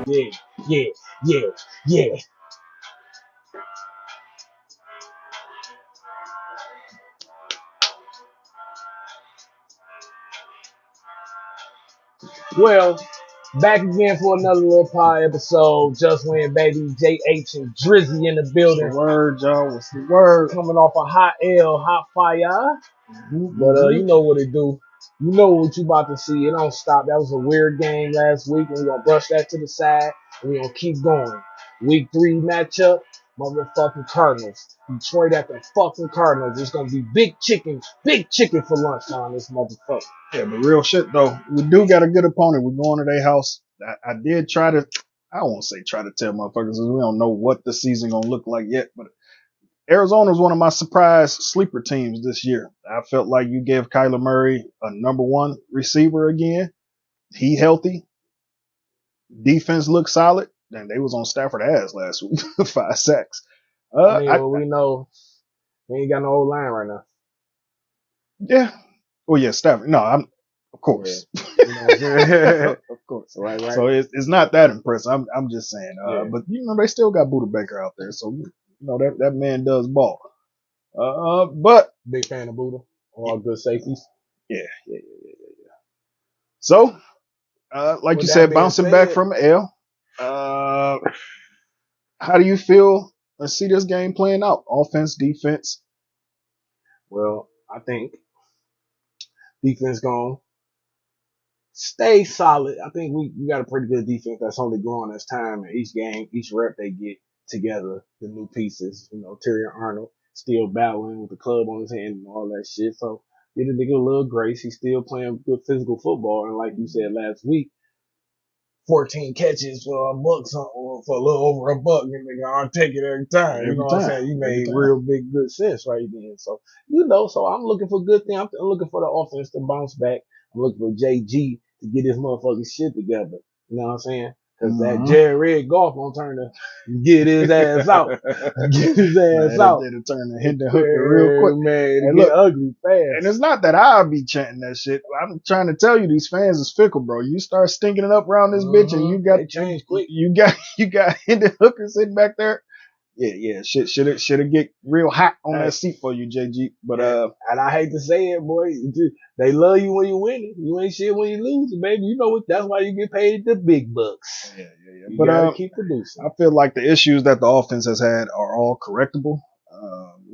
Yeah, yeah, yeah, yeah. Well, back again for another little pod episode. Just win, baby. JH and Drizzy in the What's the building. word, y'all? What's the word? Coming off a hot L, hot fire. But Mm-hmm. you know what it do. You know what you about to see. It don't stop. That was a weird game last week, and we're gonna brush that to the side, and we're gonna keep going. Week 3 matchup, motherfucking Cardinals. Detroit at the fucking Cardinals. It's gonna be big chicken for lunch on this motherfucker. Yeah, but real shit though. We do got a good opponent. We're going to their house. I did try to. I won't say try to tell motherfuckers 'cause we don't know what the season gonna look like yet. But Arizona is one of my surprise sleeper teams this year. I felt like you gave Kyler Murray a number one receiver again. He healthy. Defense looked solid. And they was on Stafford ass last week. 5 sacks. I mean, well, we know we ain't got no old line right now. Yeah. Oh yeah, Stafford. No, of course. Yeah. You know what I'm saying? Of course. Right. So it's not that impressive. I'm just saying. Yeah. But you know they still got Buda Baker out there, so you know that man does ball. But Big fan of Buddha. All good safeties. yeah. So, like With you that said, being bouncing said- back from L. How do you feel? Let's see this game playing out. Offense, defense. Well, I think defense gonna stay solid. I think we got a pretty good defense that's only growing as time and each game, each rep they get together, the new pieces. You know, Terry Arnold still battling with the club on his hand and all that shit. So get a nigga a little grace. He's still playing good physical football. And like you said last week, 14 catches for a buck something, for a little over a buck, and nigga, I'll take it every time. You know what I'm saying? You made real big good sense right then. So, so I'm looking for good thing. I'm looking for the offense to bounce back. I'm looking for JG to get his motherfucking shit together. You know what I'm saying? Because that Jared Goff gonna turn to get his ass out. Get his ass out. It'll turn to hit the hooker real quick. Man, and get ugly fast. And it's not that I'll be chanting that shit. I'm trying to tell you, these fans is fickle, bro. You start stinking it up around this bitch, and you got they change quick. You got hit the hooker sitting back there. Yeah. Shit should get real hot on that seat for you, JG. But and I hate to say it, boy, they love you when you win. You ain't shit when you lose, baby. You know what? That's why you get paid the big bucks. Yeah. You gotta keep producing. I feel like the issues that the offense has had are all correctable.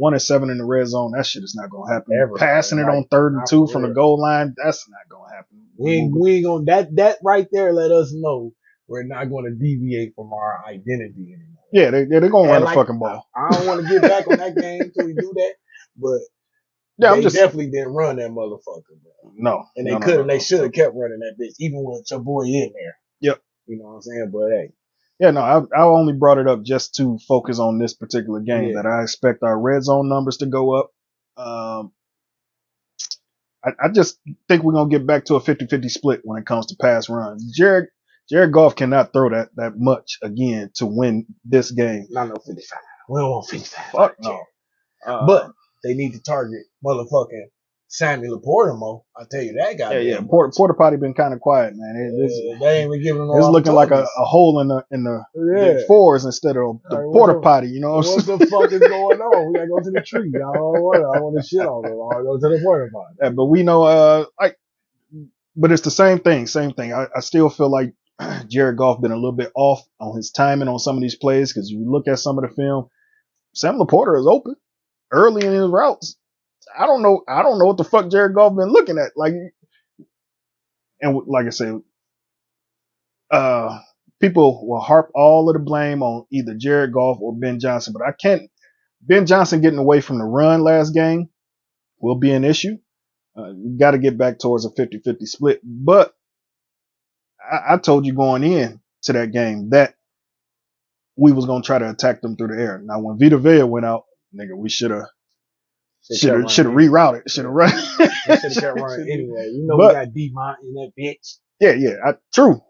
1-7 in the red zone, that shit is not gonna happen. Ever, Passing it on 3rd and 2 from the goal line, that's not gonna happen. We ain't gonna that right there let us know we're not gonna deviate from our identity anymore. Yeah, they're gonna run the fucking ball. I don't want to get back on that game until we do that, but they definitely didn't run that motherfucker, bro. No, and they could have, they should have kept running that bitch, even with your boy in there. Yep. You know what I'm saying? But hey. Yeah, no, I only brought it up just to focus on this particular game that I expect our red zone numbers to go up. I just think we're going to get back to a 50-50 split when it comes to pass runs. Jared Goff cannot throw that much again to win this game. Not no 55. We don't want 55. Fuck no. But they need to target motherfucking Samuel Laporta more. I tell you that guy. Yeah. Porter Potty been kind of quiet, man. They ain't been giving him. It's looking like a hole in the fours instead of the Porter Potty. You know what the fuck is going on? We gotta go to the tree. I want to shit on it. I want to go to the Porter Potty. Yeah, but we know, but it's the same thing. I still feel like Jared Goff been a little bit off on his timing on some of these plays because you look at some of the film, Sam Laporta is open early in his routes. I don't know what the fuck Jared Goff been looking at. And like I said, people will harp all of the blame on either Jared Goff or Ben Johnson, but I can't. Ben Johnson getting away from the run last game will be an issue. You got to get back towards a 50-50 split. But I told you going in to that game that we was going to try to attack them through the air. Now, when Vita Vea went out, nigga, we should have rerouted. Should have run. Should have kept running anyway. You know, we got D-Mont in that bitch. Yeah. True.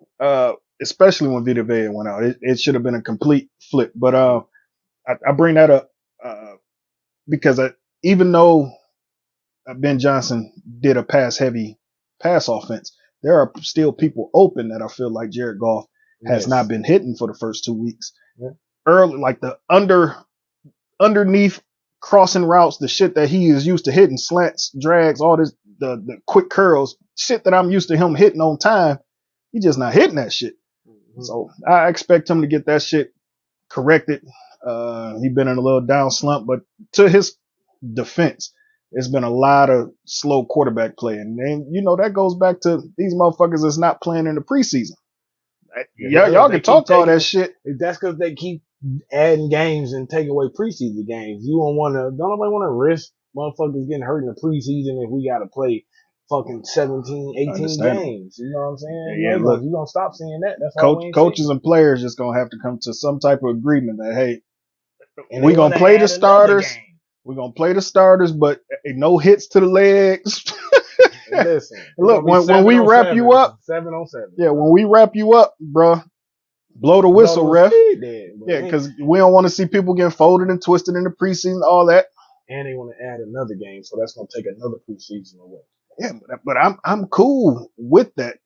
Especially when Vita Vea went out. It should have been a complete flip. But I bring that up because even though Ben Johnson did a pass-heavy pass offense, there are still people open that I feel like Jared Goff has Yes. not been hitting for the first 2 weeks. Yeah. Early, like the underneath crossing routes, the shit that he is used to hitting, slants, drags, all this, the quick curls, shit that I'm used to him hitting on time. He just not hitting that shit. Mm-hmm. So I expect him to get that shit corrected. He been in a little down slump, but to his defense, it's been a lot of slow quarterback play, and that goes back to these motherfuckers that's not playing in the preseason. Y'all can talk all that shit. That's because they keep adding games and taking away preseason games. Don't nobody want to risk motherfuckers getting hurt in the preseason if we got to play fucking 17, 18 games. You know what I'm saying? Yeah, look, you gonna stop seeing that. That's all we ain't coaches seeing. and players just gonna have to come to some type of agreement that, hey, we're gonna play the starters. We're gonna play the starters, but no hits to the legs. Listen, look, when we wrap you up, 7-on-7. Yeah, when we wrap you up, bro, blow the whistle, ref. Yeah, because we don't want to see people getting folded and twisted in the preseason, all that. And they want to add another game, so that's gonna take another preseason away. Yeah, but I'm cool with that.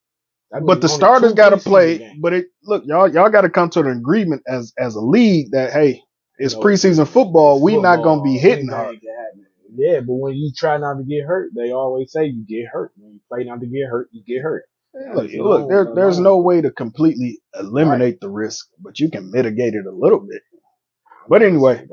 But the starters got to play. Games. But y'all got to come to an agreement as a league that, hey, it's preseason football. We not gonna be hitting hard. Yeah, but when you try not to get hurt, they always say you get hurt. When you play not to get hurt, you get hurt. Look, there's no way to completely eliminate the risk, but you can mitigate it a little bit. But anyway,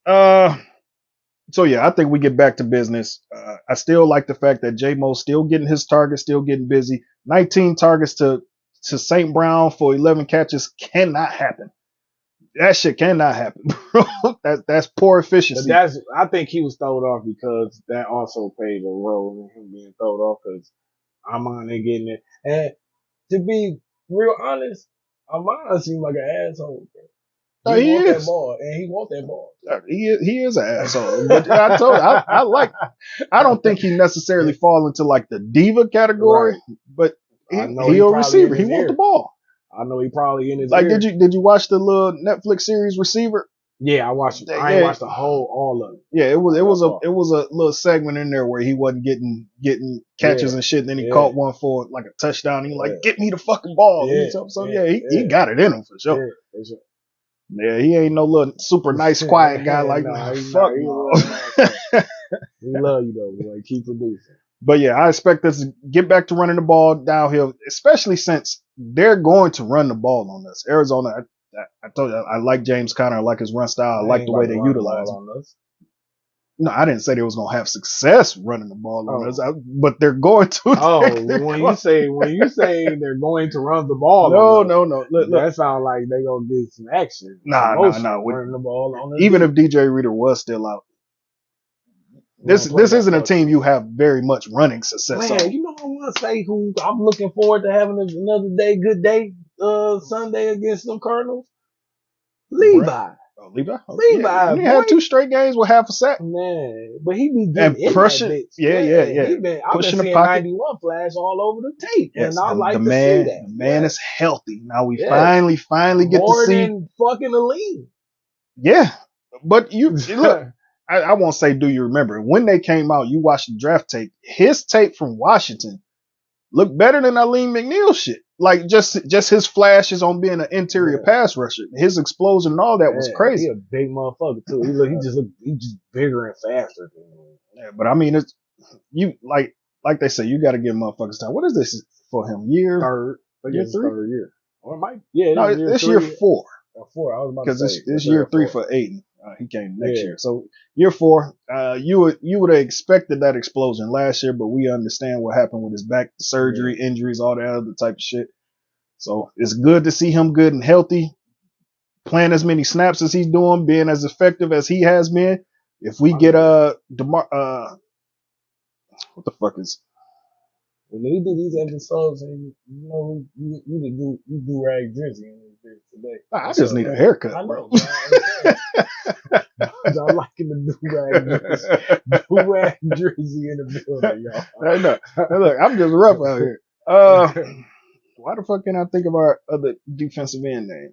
so yeah, I think we get back to business. I still like the fact that J-Mo's still getting his targets, still getting busy. 19 targets to St. Brown for 11 catches cannot happen. That shit cannot happen, bro. That's poor efficiency. I think he was thrown off because that also played a role in him being thrown off because Amon ain't getting it. And to be real honest, Amon seemed like an asshole, bro. He wants that ball, and he wants that ball. He is an asshole. But I told you, I don't think he necessarily fall into like the diva category, right. But he a receiver. He wants the ball. I know he probably in his like. ear. Did you watch the little Netflix series Receiver? Yeah, I watched it. I ain't watched all of it. Yeah, it was a little segment in there where he wasn't getting catches and shit. And then he caught one for like a touchdown. He like, get me the fucking ball. He got it in him for sure. Yeah, for sure. Yeah, he ain't no little super nice, quiet guy like fuck no. We love you though, boy. Keep producing. But yeah, I expect us to get back to running the ball downhill, especially since they're going to run the ball on us. Arizona, I told you, I like James Conner. I like his run style. I like the way they utilize him. No, I didn't say they was gonna have success running the ball on us, but they're going to. When you say they're going to run the ball, no. Look, that sounds like they gonna get some action. Nah. Running the ball on us. Even if DJ Reader was still out, this isn't a team you have very much running success on. You know, I want to say who I'm looking forward to having another good day, Sunday against them Cardinals. Levi. Right. Levi? Yeah, he had 2 straight games with half a sack. Man, but he be getting in pressure. That bitch. Yeah. I've been seeing 91 flash all over the tape, and I like to see that. The man is healthy. Now we finally get to see. More than fucking elite. Yeah, but you look. I won't say do you remember. When they came out, you watched the draft tape. His tape from Washington looked better than Aleem McNeil shit. Like just his flashes on being an interior pass rusher, his explosion and all that was crazy. He a big motherfucker too. He just bigger and faster. Yeah, but I mean, it's you like they say, you got to give motherfuckers time. What is this for him? Year third, year 3, third year, or it might this year 4. 4. I was about to say because this year 3 for Aiden. He came next year. So year 4, you would have expected that explosion last year, but we understand what happened with his back surgery, injuries, all that other type of shit. So it's good to see him good and healthy, playing as many snaps as he's doing, being as effective as he has been. If we get what the fuck is? When they do these episodes, and you do rag Drizzy in this bitch today. I just need a haircut. I know. I'm liking the do rag Drizzy in the building, y'all. Look, I'm just rough out here. Why the fuck can't I think of our other defensive end name?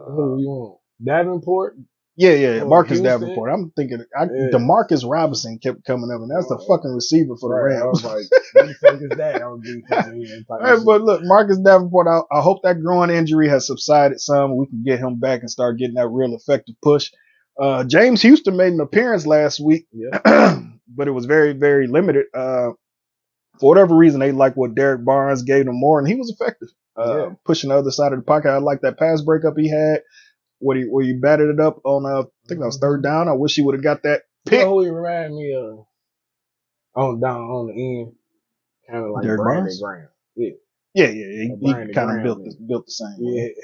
Who you want? Davenport? Yeah. for Marcus Houston. Davenport. I'm thinking Yeah. DeMarcus Robinson kept coming up, and that's the fucking receiver for the Right. I was Rams. like, who the fuck is that on defense end type All of right, shit. but look, Marcus Davenport, I hope that groin injury has subsided some. We can get him back and start getting that real effective push. James Houston made an appearance last week, Yep. but it was very, very limited. For whatever reason, they like what Derek Barnes gave them more, and he was effective. Pushing the other side of the pocket. I like that pass breakup he had where he batted it up on, I think that was third down. I wish he would have got that You know pick. who he reminded me of? Down on the end, kind of like Derek Brandon Barnes? Graham. Yeah. Yeah. He Brandon kind of Graham. built the same way.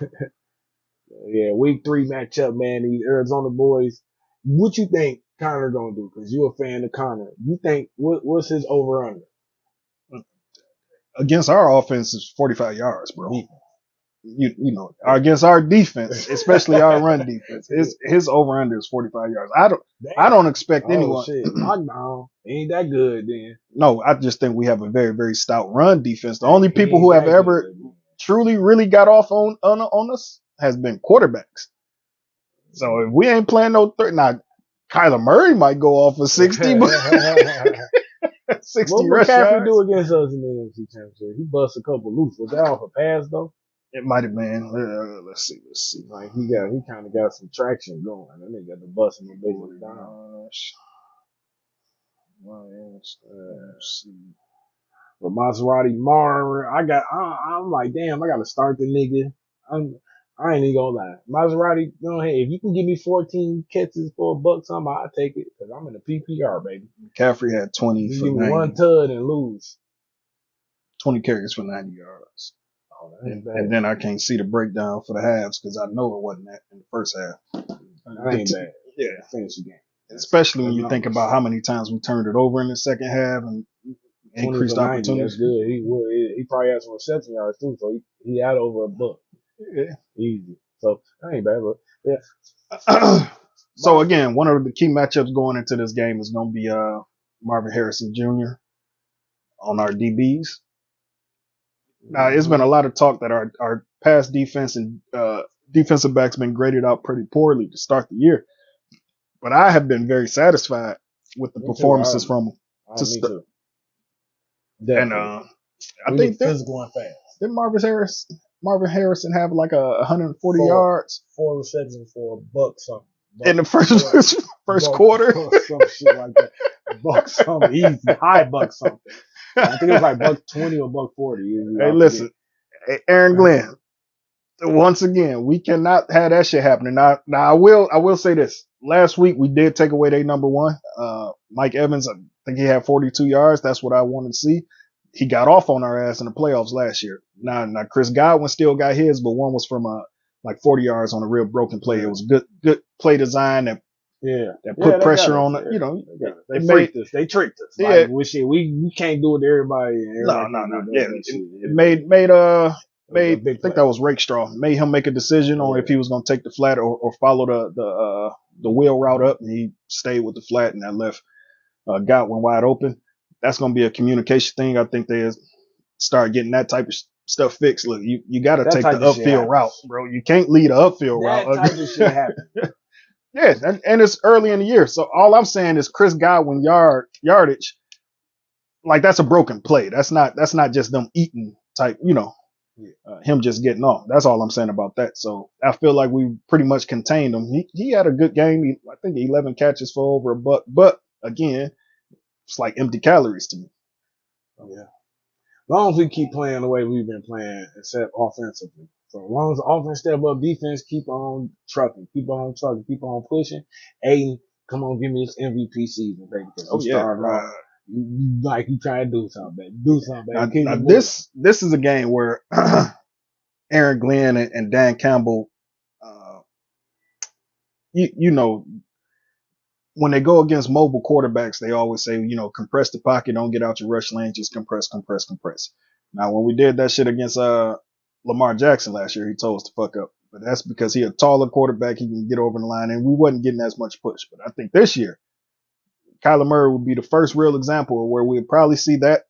Yeah. Yeah. Week 3 matchup, man. These Arizona boys. What you think Connor gonna do? Because you're a fan of Connor. You think what's his over under? Against our offense is 45 yards, bro. You know, against our defense, especially our run defense, his over under is 45 yards. I don't expect anyone. Shit, lockdown ain't that good then. No, I just think we have a very, very stout run defense. The only people who have ever truly really got off on us has been quarterbacks. So if we ain't playing no now, Kyler Murray might go off for 60, but 60 what rush McCaffrey yards. do against us in the NFC Championship? He bust a couple loose. Was that off a pass though? It might have been. Let's see. Like he kind of got some traction going. And then they got the bust him basically down. Let's see. But Maserati Mar, I'm like, damn, I gotta start the nigga. I ain't even gonna lie. Maserati, go ahead. If you can give me 14 catches for $1 something, I'll take it. Cause I'm in the PPR, baby. McCaffrey had 20 you for give me 90. one tud and lose. 20 carries for 90 yards. Oh, and then I can't see the breakdown for the halves because I know it wasn't that in the first half. That ain't bad. Yeah. Finish the game. Especially when you think about how many times we turned it over in the second half and increased opportunities. That's good. He probably had some reception yards too, so he had over $1. Yeah. Easy. So that ain't bad, but yeah. So again, one of the key matchups going into this game is going to be Marvin Harrison Jr. on our DBs. Now, it's been a lot of talk that our pass defense and defensive backs been graded out pretty poorly to start the year. But I have been very satisfied with the performances from them. Me too. And I think physical and fast. Didn't Marvin Harrison have like 140 yards? 4 receptions for $1 something. In the first quarter? Some shit like that. $1 something. Easy. High $1 something. I think it was like $120 or $140. Hey, listen. Hey, Aaron Glenn. Once again, we cannot have that shit happening. Now I will say this. Last week we did take away their number one. Mike Evans, I think he had 42 yards. That's what I wanted to see. He got off on our ass in the playoffs last year. Now Chris Godwin still got his, but one was from like 40 yards on a real broken play. It was good play design that put pressure on it. You know, they tricked us. Yeah, like, we can't do it to everybody. No. Yeah, it made I think that was Rakestraw. Made him make a decision on if he was going to take the flat or follow the wheel route up, and he stayed with the flat, and that left Godwin wide open. That's going to be a communication thing. I think they start getting that type of stuff fixed. Look, you got to take the upfield route, bro. You can't lead an upfield route. That type of shit happen. Yeah, and it's early in the year, so all I'm saying is Chris Godwin yardage, like that's a broken play. That's not just them eating type, him just getting off. That's all I'm saying about that. So I feel like we pretty much contained him. He had a good game. I think 11 catches for over $1, but again, it's like empty calories to me. Yeah. As long as we keep playing the way we've been playing, except offensively. So as long as the offense step up, defense keep on trucking, keep on pushing. Aiden, come on, give me this MVP season, baby. Like you trying to do something, baby. Do something, baby. Now this is a game where Aaron Glenn and Dan Campbell, when they go against mobile quarterbacks, they always say, compress the pocket, don't get out your rush lane, just compress. Now, when we did that shit against Lamar Jackson last year, he told us to fuck up. But that's because he a taller quarterback, he can get over the line, and we wasn't getting as much push. But I think this year, Kyler Murray would be the first real example of where we'll probably see that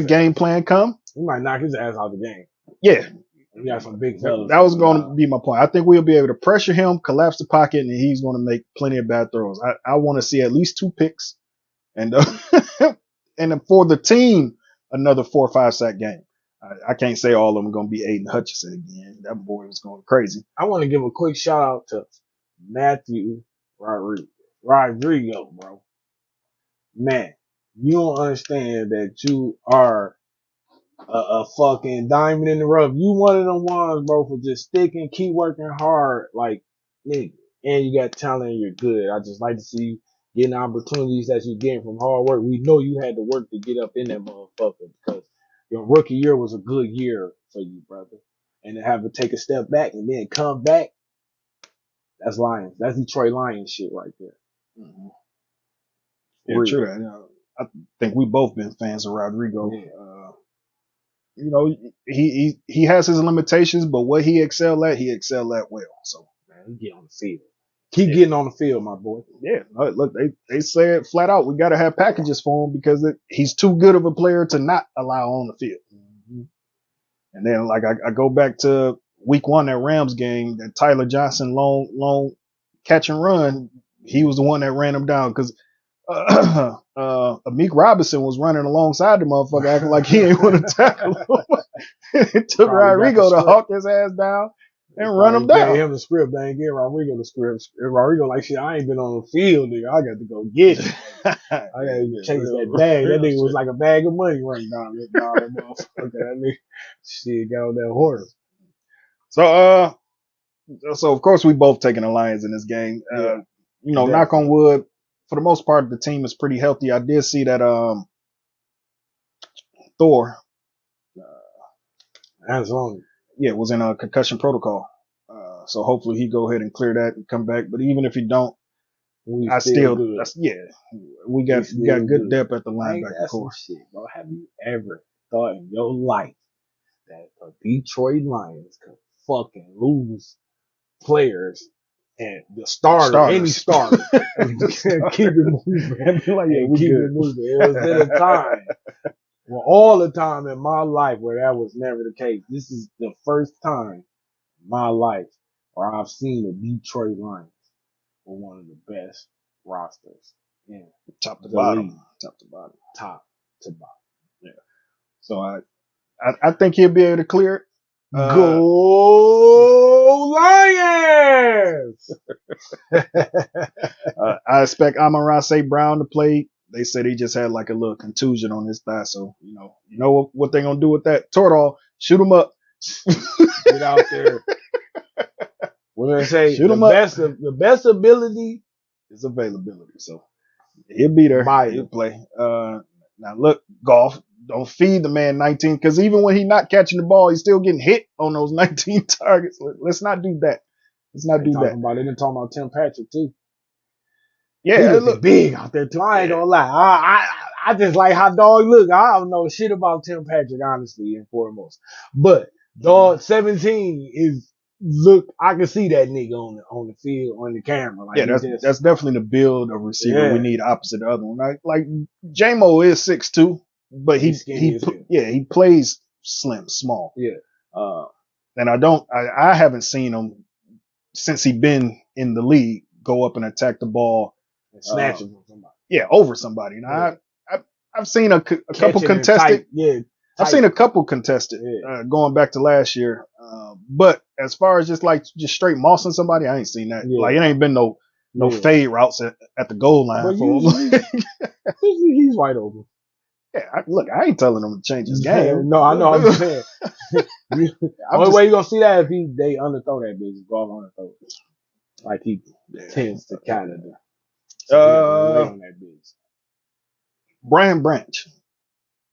game plan come. He might knock his ass out of the game. Yeah. We got some big fellas. That was going to be my point. I think we'll be able to pressure him, collapse the pocket, and he's going to make plenty of bad throws. I want to see at least 2 picks, and and for the team, another 4 or 5 sack game. I can't say all of them are going to be Aiden Hutchinson again. That boy was going crazy. I want to give a quick shout out to Matthew Rodrigo, bro. Man, you don't understand that you are a fucking diamond in the rough. You one of them ones, bro, for just sticking, keep working hard, like nigga. And you got talent and you're good. I just like to see you getting opportunities that you're getting from hard work. We know you had to work to get up in that motherfucker because your rookie year was a good year for you, brother. And to have to take a step back and then come back, that's Lions. That's Detroit Lions shit right there. Mm-hmm. Yeah, true that. I think we both been fans of Rodrigo. Yeah. He has his limitations, but what he excelled at well. So man, he get on the field. Keep getting on the field, my boy. Yeah, look, they said flat out, we got to have packages for him because he's too good of a player to not allow on the field. Mm-hmm. And then, like, I go back to week 1, that Rams game, that Tyler Johnson long catch and run. He was the one that ran him down because Amik Robinson was running alongside the motherfucker, acting like he ain't want to tackle him. It took Rodrigo to hawk his ass down and run him down. Gave him the script. They ain't give Rodrigo the script. Rodrigo like, shit, I ain't been on the field, nigga. I got to go get it. I got to chase that bag. That nigga was like a bag of money running down that motherfucker. That nigga, shit, got on that horse. So of course we both taking the Lions in this game. Knock on wood. For the most part, the team is pretty healthy. I did see that Thor, was in a concussion protocol. So hopefully he go ahead and clear that and come back. But even if he don't, we got good depth at the linebacker core. Shit, bro. Have you ever thought in your life that the Detroit Lions could fucking lose players and the any starter, keep it moving? Keep it moving. It was been a time, all the time in my life where that was never the case. This is the first time in my life where I've seen the Detroit Lions with one of the best rosters in top to bottom. League. Top to bottom. Yeah. So I think he'll be able to clear it. Go Lions! I expect Amon-Ra St. Brown to play. They said he just had like a little contusion on his thigh, so you know what they're gonna do with that. Tortall, shoot him up. Get out there. We're gonna say the best ability is availability. So he'll be there. He'll play. Now look, Golf. Don't feed the man 19, because even when he's not catching the ball, he's still getting hit on those 19 targets. Let's not do that. Let's not do that. They're talking about Tim Patrick too. Yeah, he look big out there too. I ain't gonna lie. I just like how dog look. I don't know shit about Tim Patrick, honestly, and foremost. But dog 17 is look. I can see that nigga on the field on the camera. Like, that's definitely the build of receiver we need opposite the other one. Like J-Mo is 6'2". But he plays small. Yeah. And I haven't seen him since he been in the league go up and attack the ball and snatch it from somebody. Yeah, over somebody. Now I've seen a couple contested. I've seen a couple contested going back to last year. But as far as just straight mossing somebody, I ain't seen that. Yeah. Like it ain't been no fade routes at the goal line for him. Usually he's wide open. Yeah, I ain't telling him to change his game. No, I know. I'm just saying. Only way you gonna see that if they underthrow that bitch, go underthrow it. Like he tends to kind of do. On that bitch. Brian Branch.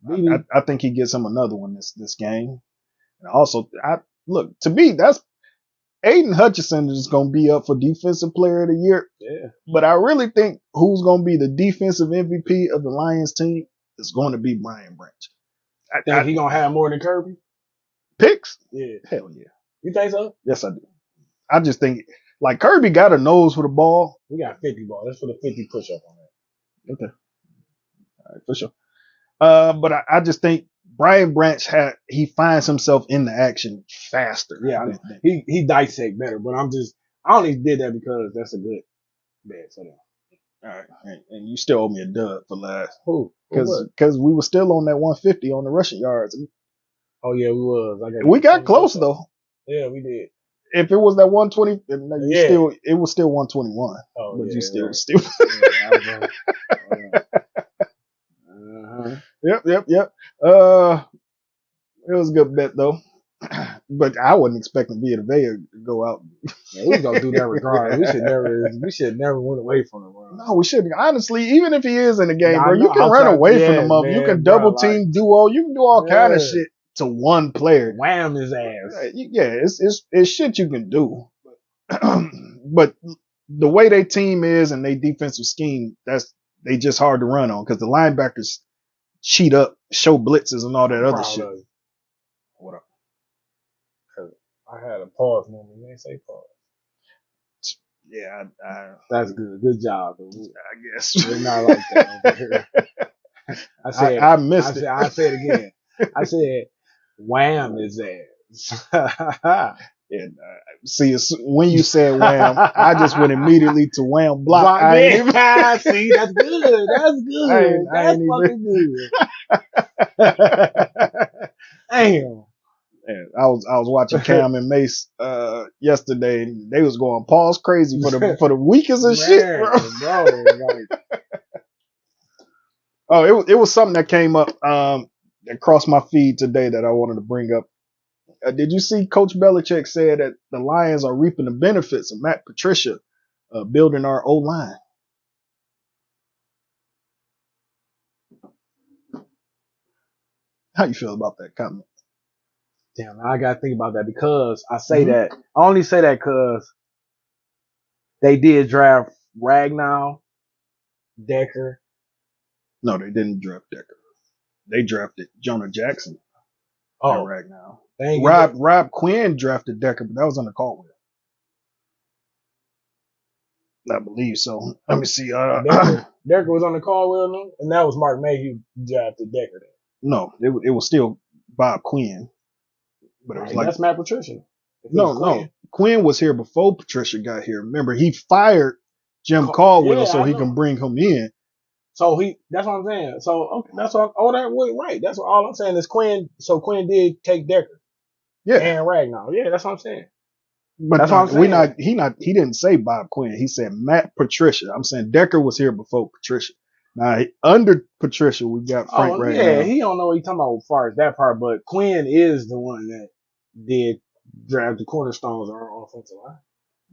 I think he gets him another one this game. And also, to me, that's Aiden Hutchinson is going to be up for Defensive Player of the Year. Yeah. But I really think who's going to be the defensive MVP of the Lions team is going to be Brian Branch. I think he's going to have more than Kirby. Picks? Yeah. Hell yeah. You think so? Yes, I do. I just think, like, Kirby got a nose for the ball. We got 50 ball. Let's put a 50 push-up on that. Okay. All right, for sure. But I just think Brian Branch he finds himself in the action faster. Yeah, he dissect better, but I only did that because that's a good bet for them. All right, and you still owe me a dub for last. Who? Because we were still on that 150 on the rushing yards. Oh yeah, we was. We got close though. Yeah, we did. If it was that 120, it was still 121. Oh, but yeah, you still right. still. Yeah, Yep. It was a good bet though. But I wasn't expecting Vita Vea to go out. Yeah, we gonna do that regardless. We should never went away from him, bro. No, we shouldn't. Honestly, even if he is in the game, bro, I know, you can run away from the mother. man, You can bro, double team duo. You can do all kind of shit to one player. Wham his ass. Yeah, it's shit you can do. But the way they team is and they defensive scheme, they just hard to run on because the linebackers cheat up, show blitzes and all that other shit. What up? Cause I had a pause moment. You ain't say pause. Yeah, that's good. Good job, dude. I guess we're not like that over here. I missed it. I said it again. I said, wham his ass. And see, when you said wham, I just went immediately to wham block. See, that's good. That's good. That's fucking good. Damn. Man, I was watching Cam and Mace yesterday, and they was going pause crazy for the weakest of shit, bro. Oh, it was something that came up that crossed my feed today that I wanted to bring up. Did you see Coach Belichick said that the Lions are reaping the benefits of Matt Patricia building our O-line? How you feel about that comment? Damn, I gotta think about that because I say that. I only say that because they did draft Ragnow, Decker. No, they didn't draft Decker. They drafted Jonah Jackson. Oh, Ragnow. Rob Quinn drafted Decker, but that was under Caldwell. I believe so. Let me see. Decker was on the Caldwell, no? And that was Mark Mayhew drafted Decker. No, it was still Bob Quinn. But it was like that's Matt Patricia. No. Quinn was here before Patricia got here. Remember, he fired Jim Caldwell so he can bring him in. So that's what I'm saying. So okay, that's what. That was right. That's what all I'm saying is Quinn. So Quinn did take Decker. Yeah. And Ragnow. Yeah, that's what I'm saying. But that's what I'm saying. He didn't say Bob Quinn. He said Matt Patricia. I'm saying Decker was here before Patricia. Now under Patricia we got Frank Ragnow. Yeah, he don't know what he's talking about as far as that part, but Quinn is the one that did draft the cornerstones on our offensive line.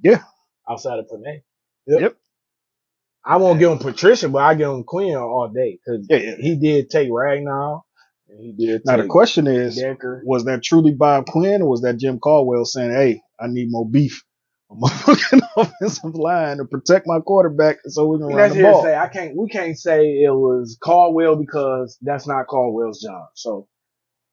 Yeah. Outside of Panay. Yep. I won't give him Patricia, but I give him Quinn all day because he did take Ragnow. And he did. Now the question is, Decker. Was that truly Bob Quinn, or was that Jim Caldwell saying, "Hey, I need more beef on my fucking offensive line to protect my quarterback so we can run the ball"? We can't say it was Caldwell because that's not Caldwell's job. So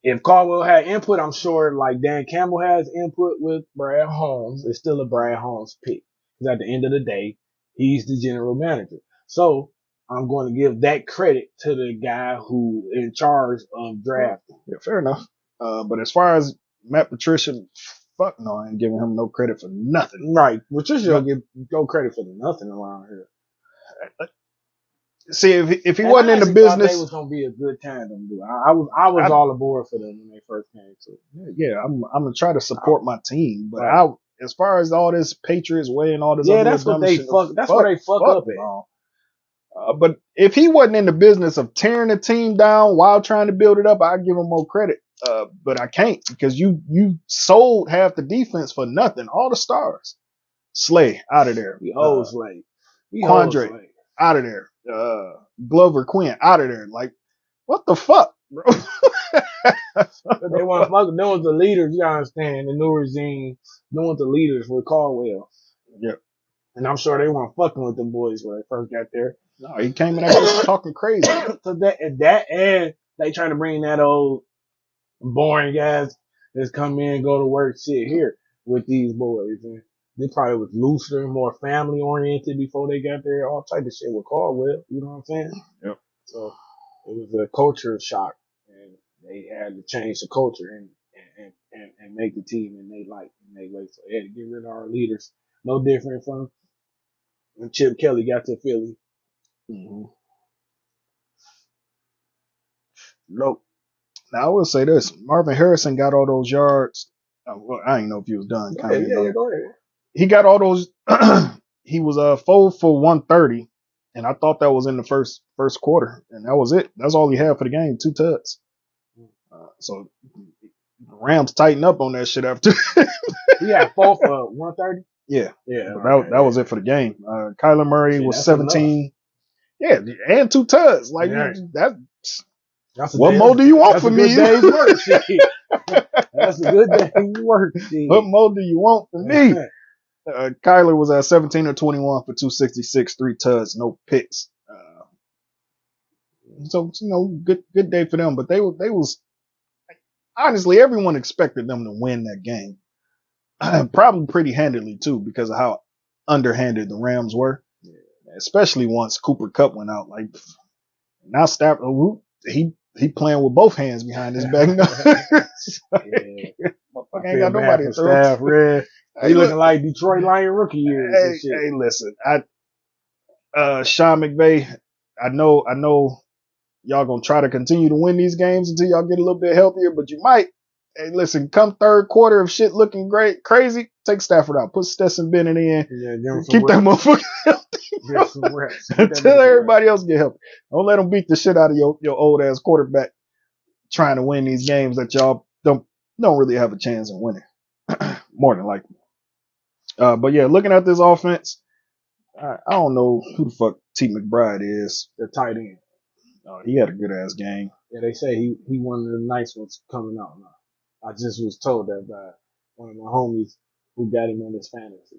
if Caldwell had input, I'm sure like Dan Campbell has input with Brad Holmes. It's still a Brad Holmes pick because at the end of the day, he's the general manager. So I'm going to give that credit to the guy who in charge of drafting. Yeah, fair enough. But as far as Matt Patricia, fuck no, I ain't giving him no credit for nothing. Right. Patricia don't give no credit for nothing around here. See, if he wasn't in the business, they was gonna be a good tandem. Dude. I was all aboard for them when they first came to. Yeah, I'm gonna try to support my team, but as far as all this Patriots way and all this, that's what they fuck. That's where they fuck up at. But if he wasn't in the business of tearing the team down while trying to build it up, I'd give him more credit. But I can't because you sold half the defense for nothing. All the stars, Slay out of there. Slay. Quandre out of there. Glover Quinn out of there. Like, what the fuck, bro? They want to fuck. Them was the leaders. You understand? The new regime. Them was the leaders with Caldwell. Yep. And I'm sure they weren't fucking with the boys when they first got there. No, he came in there talking crazy. So that and they trying to bring that old boring guys that's come in and go to work shit here with these boys. And they probably was looser, more family oriented before they got there. All type of shit with Caldwell. You know what I'm saying? Yep. So it was a culture shock. And they had to change the culture and make the team and they way. So they had to get rid of our leaders. No different from when Chip Kelly got to Philly. Mm-hmm. Nope. Now I will say this: Marvin Harrison got all those yards. Well, I didn't know if he was done. Go ahead, go ahead. He got all those. He was 4 for 130, and I thought that was in the first quarter, and that was it. That's all he had for the game, 2 touchdowns. So the Rams tightened up on that shit after. He had 4 for 130. Yeah. Okay, that was it for the game. Kyler Murray was 17. Enough. Yeah, and 2 touchdowns. Like that's what more do you want from me? That's a good day's work. What more do you want from me? Kyler was at 17 or 21 for 266, 3 touchdowns, no picks. So good day for them. But they was honestly, everyone expected them to win that game, probably pretty handedly too, because of how underhanded the Rams were. Yeah. Especially once Cooper Kupp went out. Like now, Stafford, he playing with both hands behind his back. Motherfucker ain't got nobody to throw. He looking like Detroit Lion rookie years. Hey, listen, Sean McVay, I know y'all gonna try to continue to win these games until y'all get a little bit healthier, but you might. Hey, listen, come third quarter of shit looking crazy, take Stafford out, put Stetson Bennett in, keep that motherfucker healthy until everybody else get healthy. Don't let them beat the shit out of your old ass quarterback trying to win these games that y'all don't really have a chance of winning. More than likely. But yeah, looking at this offense, I don't know who the fuck T. McBride is. The tight end. He had a good ass game. Yeah, they say he one of the nice ones coming out now. I just was told that by one of my homies who got him on his fantasy.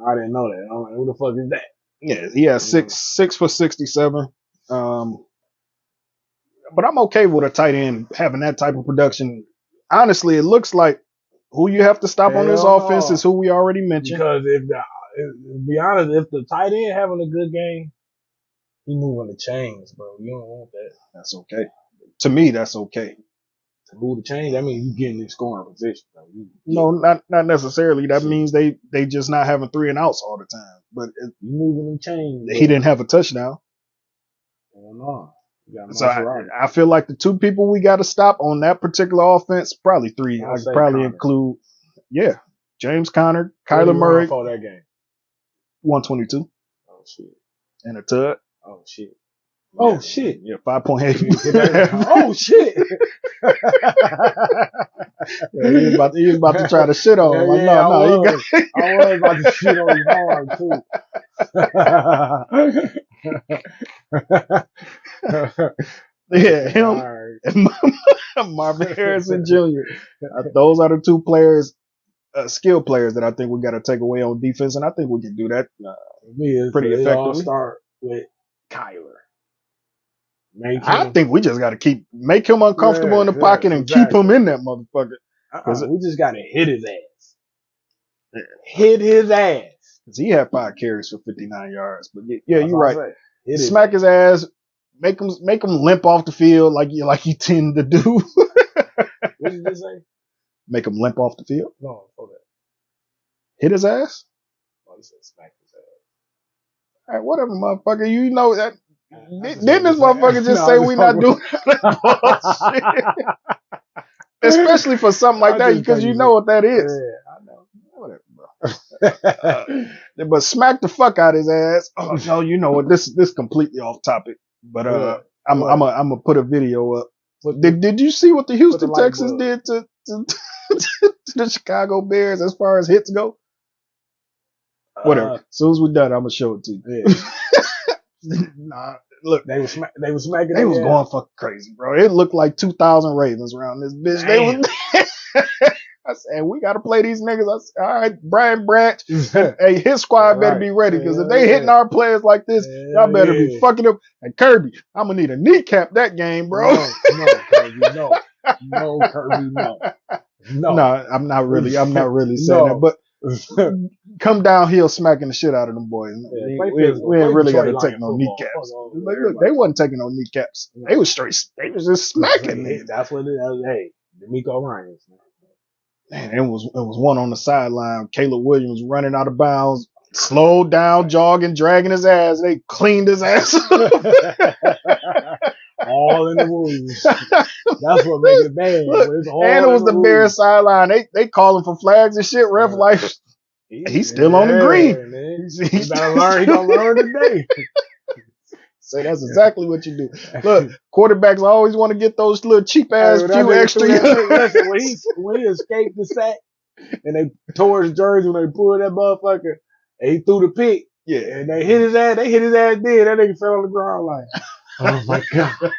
I didn't know that. I'm like, who the fuck is that? Yeah, he has 6 for 67. But I'm okay with a tight end having that type of production. Honestly, it looks like who you have to stop on this offense is who we already mentioned. Because to be honest, if the tight end having a good game, he moving the chains, bro. You don't want that. That's okay. To me, that's okay. To move the chains, that means you getting in scoring position, bro. No, not necessarily. That means they just not having 3 and outs all the time. But you moving them chains. He didn't have a touchdown. Oh no. So I feel like the 2 people we got to stop on that particular offense, probably 3. I could probably include, James Conner, Kyler Murray. For that game, 122. Oh shit. And a tud. Oh shit. Oh shit. Yeah, 5.8. Oh shit. He was about to try to shit on him. I was about to shit on him hard too. Him and Marvin Harrison Jr. Those are the 2 players, skill players that I think we got to take away on defense, and I think we can do that pretty effectively. All start with Kyler. I think we just got to make him uncomfortable in the pocket and keep him in that motherfucker. We just got to hit his ass. Hit his ass. Because he had 5 carries for 59 yards. But yeah, you're right. Smack his ass. Make him limp off the field like you tend to do. What did you say? Make him limp off the field? No, hold that. Hit his ass? Oh, he said smack his ass. All right, whatever, motherfucker. You know that. Didn't this motherfucker just say we not doing that bullshit? Especially for something like that, because you know what that is. Yeah, I know. Whatever, bro. But smack the fuck out his ass. Oh no, you know what? This completely off topic. But I'm gonna put a video up. Did you see what the Houston Texans did to the Chicago Bears as far as hits go? Whatever. As soon as we're done, I'm gonna show it to you. Yeah. Nah, look, they was smacking. They was going fucking crazy, bro. It looked like 2,000 Ravens around this bitch. Damn. I said, we got to play these niggas. I said, all right, Brian Branch, hey, his squad better be ready, because if they hitting our players like this, y'all better be fucking up. And Kirby, I'm gonna need a kneecap that game, bro. No, Kirby, no. No, Kirby, no. No, I'm not really saying that, but come downhill smacking the shit out of them boys. Yeah, We ain't really got to take no kneecaps. Like, look, they Everybody. wasn't taking no kneecaps. They was straight. They was just smacking me. That's what it is. Hey, D'Amico Ryans. Man, it was one on the sideline. Caleb Williams running out of bounds, slowed down, jogging, dragging his ass. They cleaned his ass. All in the movies. That's what makes it bad. Look, and it was the Bears sideline. They calling for flags and shit. Ref like he's still on the green. He better learn. He gonna learn today. So that's exactly what you do. Look, quarterbacks always want to get those little cheap ass few extra. Listen, when he escaped the sack and they tore his jersey when they pulled that motherfucker and he threw the pick. Yeah, and they hit his ass. They hit his ass dead. That nigga fell on the ground like, oh my god.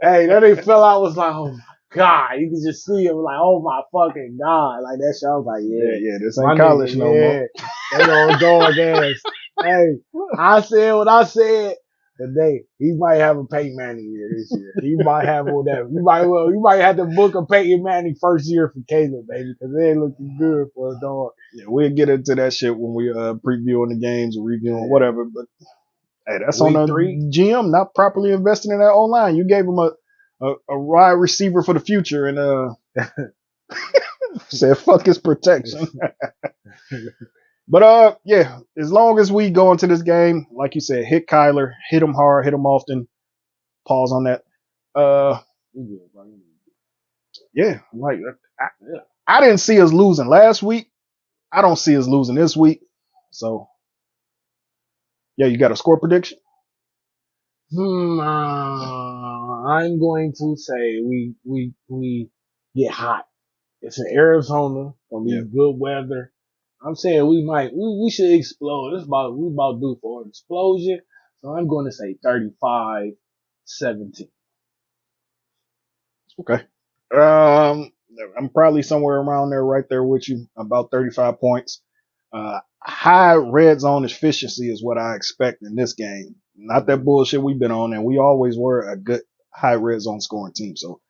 Hey, that nigga fell out. Was like, oh my god. You can just see him like, oh my fucking god. Like that shit. I was like, yeah, this ain't college no more. They gonna dog ass. Hey, I said what I said. Today, he might have a Peyton Manning year this year. He might have all that. You might have to book a Peyton Manning first year for Caleb, baby, because they ain't looking good for a dog. Yeah, we'll get into that shit when we previewing the games or reviewing whatever. But hey, that's Week on a GM not properly investing in that O-line. You gave him a wide receiver for the future and said fuck his protection. But yeah, as long as we go into this game, like you said, hit Kyler, hit him hard, hit him often. Pause on that. Yeah, like I didn't see us losing last week. I don't see us losing this week. So yeah, you got a score prediction? I'm going to say we get hot. It's in Arizona. Gonna be good weather. I'm saying we should explode. We about due for an explosion. So I'm going to say 35-17. Okay. I'm probably somewhere around there, right there with you, about 35 points. High red zone efficiency is what I expect in this game. Not that bullshit we've been on, and we always were a good high red zone scoring team. So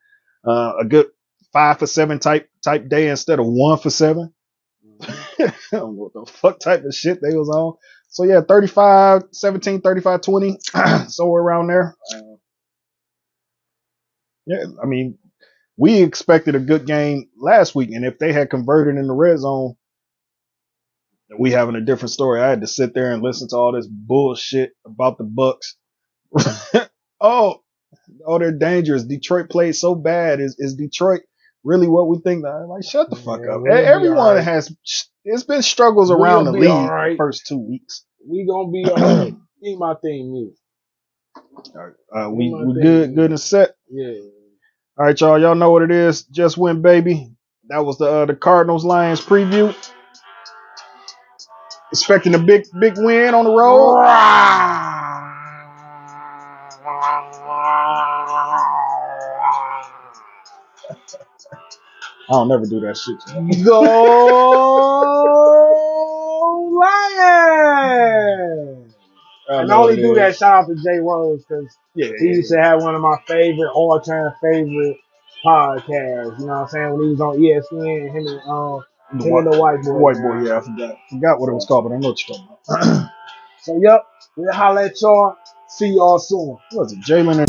a good 5 for 7 type day instead of 1 for 7. What the fuck type of shit they was on. So yeah, 35-17, 35-20, somewhere around there. Yeah, I mean, we expected a good game last week, and if they had converted in the red zone, we having a different story. I had to sit there and listen to all this bullshit about the Bucks. oh, they're dangerous. Detroit played so bad. Is Detroit really what we think? Like, shut the fuck up. Everyone has. It's been struggles around the league the first 2 weeks. We gonna be alright. Need my theme music. All right, we good and set. Yeah. All right, y'all. Y'all know what it is. Just win, baby. That was the Cardinals Lions preview. Expecting a big win on the road. I don't never do that shit. Go Lions! And I only do that shout out to Jay Rose because he used to have one of my all-time favorite podcasts. You know what I'm saying? When he was on ESPN, him and the white boy. White boy, yeah, I forgot what it was called, but I know what you're talking about. So, yep, we'll holler at y'all. See y'all soon. What was it, Jalen?